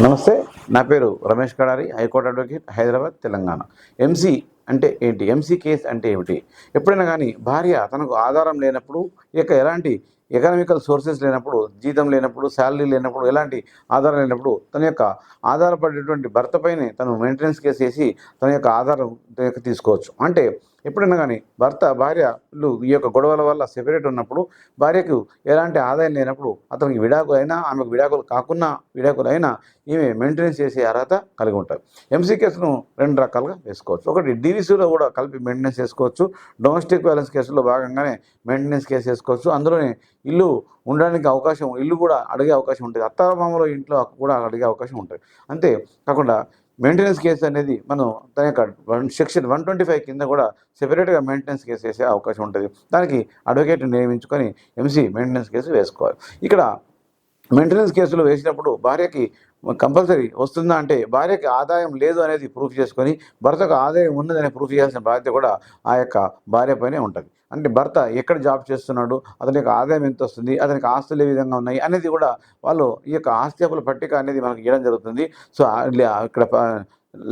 నమస్తే. నా పేరు Ramesh Kadari, high court advocate, Hyderabad, Telangana. MC అంటే ఏంటి? ఎంసీ కేస్ అంటే ఏమిటి? ఎప్పుడైనా కానీ భార్య తనకు ఆధారం లేనప్పుడు, ఇక ఎలాంటి ఎకనామికల్ సోర్సెస్ లేనప్పుడు, జీతం లేనప్పుడు, శాలరీ లేనప్పుడు, ఎలాంటి ఆధారం లేనప్పుడు తన యొక్క ఆధారపడేటువంటి భర్తపైనే తను మెయింటెనెన్స్ కేసు వేసి తన యొక్క ఆధారం తీసుకోవచ్చు. అంటే ఎప్పుడైనా కానీ భార్యలు ఈ యొక్క గొడవల వల్ల సెపరేట్ ఉన్నప్పుడు, భార్యకు ఎలాంటి ఆదాయం లేనప్పుడు, అతనికి విడాకులైనా, ఆమెకు విడాకులు కాకున్నా, విడాకులైనా ఈమె మెయింటెనెన్స్ చేసే అర్హత కలిగి ఉంటారు. ఎంసీ కేసును 2 రకాలుగా వేసుకోవచ్చు. ఒకటి డీవీసీలో కూడా కలిపి మెయింటెనెన్స్ చేసుకోవచ్చు. డొమెస్టిక్ వైలెన్స్ కేసులో భాగంగానే మెయింటెనెన్స్ కేసు వేసుకోవచ్చు. అందులోనే ఇల్లు ఉండడానికి అవకాశం, ఇల్లు కూడా అడిగే అవకాశం ఉంటుంది. అత్తామామల ఇంట్లో హక్కు కూడా అడిగే అవకాశం ఉంటుంది. అంతే కాకుండా మెయింటెనెన్స్ కేసు అనేది మనం తన యొక్క సెక్షన్ 125 కింద కూడా సెపరేట్గా మెయింటెనెన్స్ కేసు వేసే అవకాశం ఉంటుంది. దానికి అడ్వకేట్ని నియమించుకొని ఎంసీ మెయింటెనెన్స్ కేసు వేసుకోవాలి. ఇక్కడ మెయింటెనెన్స్ కేసులు వేసినప్పుడు భార్యకి కంపల్సరీ వస్తుందా అంటే, భార్యకి ఆదాయం లేదు అనేది ప్రూఫ్ చేసుకొని, భర్తకు ఆదాయం ఉన్నదనే ప్రూఫ్ చేయాల్సిన బాధ్యత కూడా ఆ యొక్క భార్య పైనే ఉంటుంది. అంటే భర్త ఎక్కడ జాబ్ చేస్తున్నాడు, అతని యొక్క ఆదాయం ఎంత వస్తుంది, అతనికి ఆస్తులు ఏ విధంగా ఉన్నాయి అనేది కూడా వాళ్ళు ఈ యొక్క ఆస్తి అప్పుల పట్టిక అనేది మనకి ఇవ్వడం జరుగుతుంది. సో ఇక్కడ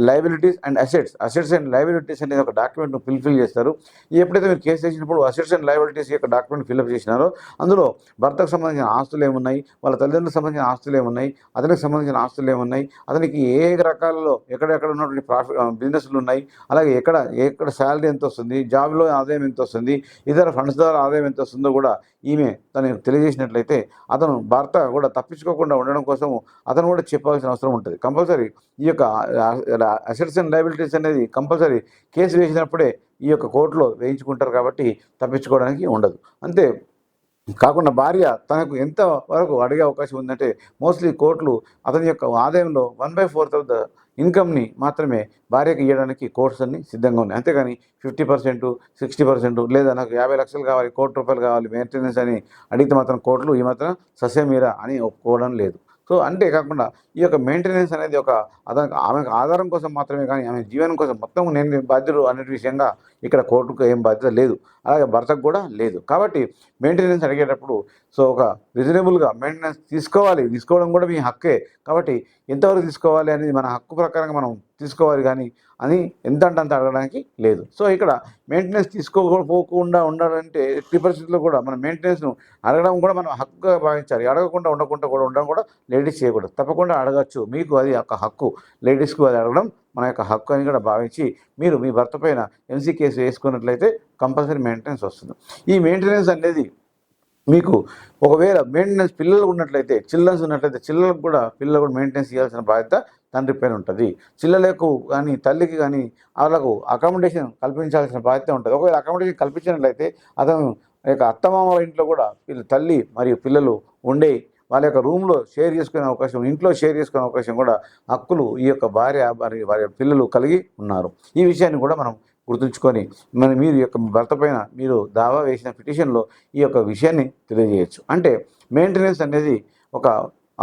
liabilities and assets and liabilities అనేది ఒక డాక్యుమెంట్ను ఫిల్ చేస్తారు. ఎప్పుడైతే మీరు కేసు వేసినప్పుడు అసెట్స్ అండ్ లయబిలిటీస్ యొక్క డాక్యుమెంట్ ఫిల్అప్ చేసినారో, అందులో భర్తకు సంబంధించిన ఆస్తులు ఏమున్నాయి, వాళ్ళ తల్లిదండ్రులకు సంబంధించిన ఆస్తులు ఏమున్నాయి, అతనికి సంబంధించిన ఆస్తులు ఏమున్నాయి, అతనికి ఏ రకాలలో ఎక్కడెక్కడ ఉన్నటువంటి బిజినెస్లు ఉన్నాయి, అలాగే ఎక్కడ శాలరీ ఎంత వస్తుంది, జాబ్లో ఆదాయం ఎంత వస్తుంది, ఇతర ఫండ్స్ ద్వారా ఆదాయం ఎంత వస్తుందో కూడా ఈమె తనకు తెలియజేసినట్లయితే, భర్త కూడా తప్పించుకోకుండా ఉండడం కోసం అతను కూడా చెప్పాల్సిన అవసరం ఉంటుంది. కంపల్సరీ ఈ యొక్క అసెట్స్ అండ్ లయబిలిటీస్ అనేది కంపల్సరీ కేసు వేసినప్పుడే ఈ యొక్క కోర్టులో వేయించుకుంటారు కాబట్టి తప్పించుకోవడానికి ఉండదు. అంతే కాకుండా భార్య తనకు ఎంత వరకు అడిగే అవకాశం ఉందంటే, మోస్ట్లీ కోర్టులు అతని యొక్క ఆదాయంలో 1/4 ఆఫ్ ద ఇన్కమ్ని మాత్రమే భార్యకి ఇవ్వడానికి కోర్ట్స్ అన్ని సిద్ధంగా ఉన్నాయి. అంతేగాని 50%, 60% లేదా నాకు 50 లక్షలు కావాలి, ₹1,00,00,000 కావాలి మెయింటెనెన్స్ అని అడిగితే మాత్రం కోర్టులు ఈ మాత్రం ససేమిరా అని ఒప్పుకోవడం లేదు. సో అంతే కాకుండా ఈ యొక్క మెయింటెనెన్స్ అనేది ఆమెకు ఆధారం కోసం మాత్రమే, కానీ ఆమె జీవనం కోసం మొత్తం నేను బాధ్యుడు అనే విషయంగా ఇక్కడ కోర్టుకు ఏం బాధ్యత లేదు. అలాగే భర్తకు కూడా లేదు. కాబట్టి మెయింటెనెన్స్ అడిగేటప్పుడు ఒక రీజనబుల్గా మెయింటెనెన్స్ తీసుకోవడం కూడా మీ హక్కే. కాబట్టి ఎంతవరకు తీసుకోవాలి అనేది మన హక్కు ప్రకారంగా మనం తీసుకోవాలి, కానీ అని ఎంత అంటే అంత అడగడానికి లేదు. సో ఇక్కడ మెయింటెనెన్స్ తీసుకోకపోకుండా ఉండాలంటే ఎట్టి పరిస్థితుల్లో కూడా మన మెయింటెనెన్స్ను అడగడం కూడా మనం హక్కుగా భావించాలి. అడగకుండా ఉండడం కూడా లేడీస్ చేయకూడదు. తప్పకుండా అడగచ్చు, మీకు అది ఒక హక్కు. లేడీస్కు అది అడగడం మన యొక్క హక్కు అని కూడా భావించి మీరు మీ భర్త పైన ఎంసీ కేసు వేసుకున్నట్లయితే కంపల్సరీ మెయింటెనెన్స్ వస్తుంది. ఈ మెయింటెనెన్స్ అనేది మీకు ఒకవేళ మెయింటెనెన్స్ పిల్లలు ఉన్నట్లయితే, పిల్లలకు కూడా మెయింటెనెన్స్ ఇవ్వాల్సిన బాధ్యత తండ్రి పైన ఉంటుంది. పిల్లలకు కానీ తల్లికి కానీ వాళ్ళకు అకామిడేషన్ కల్పించాల్సిన బాధ్యత ఉంటుంది. ఒకవేళ అకామిడేషన్ కల్పించినట్లయితే అతను యొక్క అత్తమామల ఇంట్లో కూడా తల్లి మరియు పిల్లలు ఉండే వాళ్ళ యొక్క రూమ్లో షేర్ చేసుకునే అవకాశం, ఇంట్లో షేర్ చేసుకునే అవకాశం కూడా హక్కులు ఈ యొక్క భార్య మరియు వారి పిల్లలు కలిగి ఉన్నారు. ఈ విషయాన్ని కూడా మనం గుర్తుంచుకొని మీరు యొక్క భర్త పైన మీరు దావా వేసిన పిటిషన్లో ఈ యొక్క విషయాన్ని తెలియజేయచ్చు. అంటే మెయింటెనెన్స్ అనేది ఒక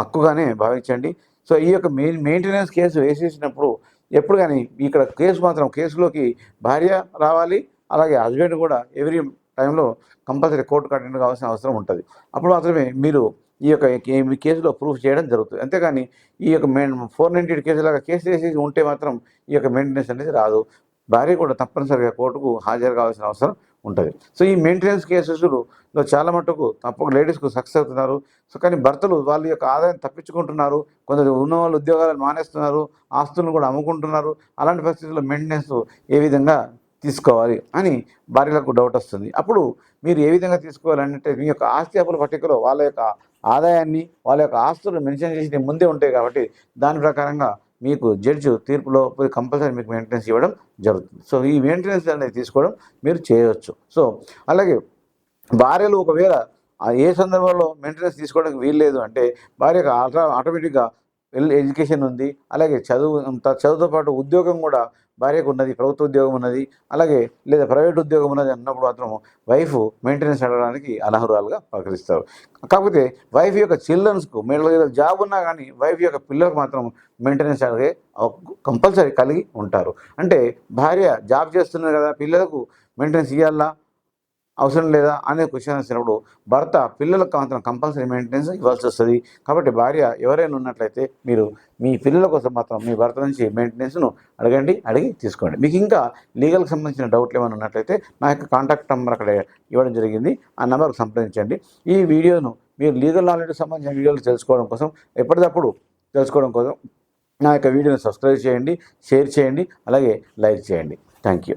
హక్కుగానే భావించండి. సో ఈ యొక్క మెయింటెనెన్స్ కేసు వేసేసినప్పుడు ఎప్పుడు కానీ ఇక్కడ కేసులోకి భార్య రావాలి, అలాగే హస్బెండ్ కూడా ఎవ్రీ టైంలో కంపల్సరీ కోర్టుకు అటెండ్ కావాల్సిన అవసరం ఉంటుంది. అప్పుడు మాత్రమే మీరు ఈ యొక్క కేసులో ప్రూఫ్ చేయడం జరుగుతుంది. అంతేగాని ఈ యొక్క 498 కేసులాగా కేసు వేసేసి ఉంటే మాత్రం ఈ యొక్క మెయింటెనెన్స్ అనేది రాదు. భార్య కూడా తప్పనిసరిగా కోర్టుకు హాజరు కావాల్సిన అవసరం ఉంటుంది. సో ఈ మెయింటెనెన్స్ కేసెస్లో చాలా మటుకు లేడీస్కు సక్సెస్ అవుతున్నారు. సో కానీ భర్తలు వాళ్ళ యొక్క ఆదాయం తప్పించుకుంటున్నారు. కొందరు ఉన్నవాళ్ళు ఉద్యోగాలను మానేస్తున్నారు, ఆస్తులను కూడా అమ్ముకుంటున్నారు. అలాంటి పరిస్థితుల్లో మెయింటెనెన్స్ ఏ విధంగా తీసుకోవాలి అని భార్యలకు డౌట్ వస్తుంది. అప్పుడు మీరు ఏ విధంగా తీసుకోవాలంటే, మీ యొక్క ఆస్తి అప్పుల పట్టికలో వాళ్ళ యొక్క ఆదాయాన్ని, వాళ్ళ యొక్క ఆస్తులు మెన్షన్ చేసి ముందే ఉంటాయి కాబట్టి దాని ప్రకారంగా మీకు జడ్జి తీర్పులో కంపల్సరీ మీకు మెయింటెనెన్స్ ఇవ్వడం జరుగుతుంది. సో ఈ మెయింటెనెన్స్ అనేది తీసుకోవడం మీరు చేయవచ్చు. సో అలాగే భార్యలు ఒకవేళ ఏ సందర్భంలో మెయింటెనెన్స్ తీసుకోవడానికి వీల్లేదు అంటే, భార్యకు ఆటోమేటిక్గా ఎడ్యుకేషన్ ఉంది, అలాగే చదువుతో పాటు ఉద్యోగం కూడా భార్యకు ఉన్నది, ప్రభుత్వ ఉద్యోగం ఉన్నది, అలాగే లేదా ప్రైవేట్ ఉద్యోగం ఉన్నది అన్నప్పుడు మాత్రం వైఫ్ మెయింటెనెన్స్ అడగడానికి అనర్హురాలుగా ప్రకటిస్తారు. కాకపోతే వైఫ్ యొక్క చిల్డ్రన్స్కు జాబ్ ఉన్నా కానీ వైఫ్ యొక్క పిల్లలకు మాత్రం మెయింటెనెన్స్ అడిగే కంపల్సరీ కలిగి ఉంటారు. అంటే భార్య జాబ్ చేస్తున్నారు కదా, పిల్లలకు మెయింటెనెన్స్ ఇవ్వాలా, అవసరం లేదా అనే క్వశ్చన్ వచ్చినప్పుడు భర్త పిల్లలకు కావాల్సిన కంపల్సరీ మెయింటెనెన్స్ ఇవ్వాల్సి వస్తుంది. కాబట్టి భార్య ఎవరైనా ఉన్నట్లయితే మీరు మీ పిల్లల కోసం మాత్రం మీ భర్త నుంచి మెయింటెనెన్స్ను అడిగి తీసుకోండి. మీకు ఇంకా లీగల్కి సంబంధించిన డౌట్లు ఏమైనా ఉన్నట్లయితే నా యొక్క కాంటాక్ట్ నెంబర్ అక్కడ ఇవ్వడం జరిగింది. ఆ నెంబర్కి సంప్రదించండి. ఈ వీడియోను మీరు లీగల్ నాలెడ్జ్కి సంబంధించిన వీడియోలు తెలుసుకోవడం కోసం ఎప్పటికప్పుడు తెలుసుకోవడం కోసం నా యొక్క వీడియోని సబ్స్క్రైబ్ చేయండి, షేర్ చేయండి, అలాగే లైక్ చేయండి. Thank you.